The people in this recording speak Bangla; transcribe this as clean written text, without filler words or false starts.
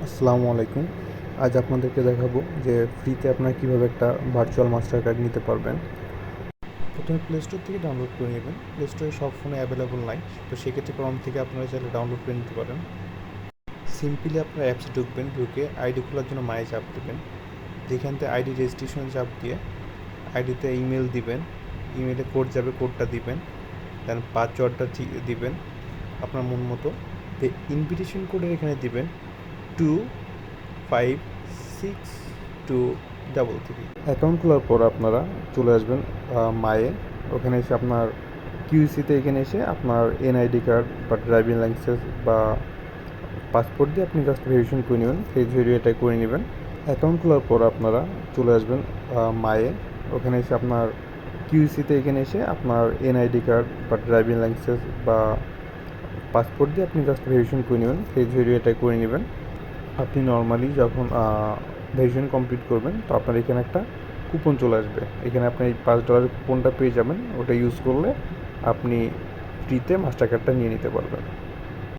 আসসালামু আলাইকুম। আজ আপনাদেরকে দেখাবো যে ফ্রিতে আপনারা কীভাবে একটা ভার্চুয়াল মাস্টার কার্ড নিতে পারবেন। প্রথমে প্লে স্টোর থেকে ডাউনলোড করে নেবেন। প্লে স্টোরে সব ফোনে অ্যাভেলেবল নাই, তো সেক্ষেত্রে ক্রম থেকে আপনারা চাইলে ডাউনলোড করে নিতে পারেন। সিম্পলি আপনারা অ্যাপসে ঢুকবেন, ঢুকে আইডি খোলার জন্য মায়ে চাপ দেবেন। যেখান থেকে আইডি রেজিস্ট্রেশনে চাপ দিয়ে আইডিতে ইমেল দিবেন, ইমেলে কোড যাবে, কোডটা দিবেন, দেন পাসওয়ার্ডটা দিবেন আপনার মন মতো। ইনভিটেশন কোডের এখানে দিবেন 256233। অ্যাকাউন্ট খোলার পর আপনারা চলে আসবেন মায়ে। ওখানে এসে আপনার কিউসিতে এখানে এসে আপনার এনআইডি কার্ড বা ড্রাইভিং লাইসেন্স বা পাসপোর্ট দিয়ে আপনি জাস্ট ভেরিফিকেশন করে নেবেন, ফেস ভেরিফাইটা করে নেবেন। অ্যাকাউন্ট খোলার পর আপনারা চলে আসবেন মায়ে। ওখানে এসে আপনার কিউসিতে এখানে এসে আপনার এনআইডি কার্ড বা ড্রাইভিং লাইসেন্স বা পাসপোর্ট দিয়ে আপনি জাস্ট ভেরিফিকেশন করে নেবেন, ফেস ভেরিফাইটা করে নেবেন। আপনি নর্মালি যখন ভেরিফিকেশন কমপ্লিট করবেন, তো আপনার এখানে একটা কুপন চলে আসবে। এখানে আপনি এই $5 কুপনটা পেয়ে যাবেন। ওটা ইউজ করলে আপনি ফ্রিতে মাস্টার কার্ডটা নিয়ে নিতে পারবেন।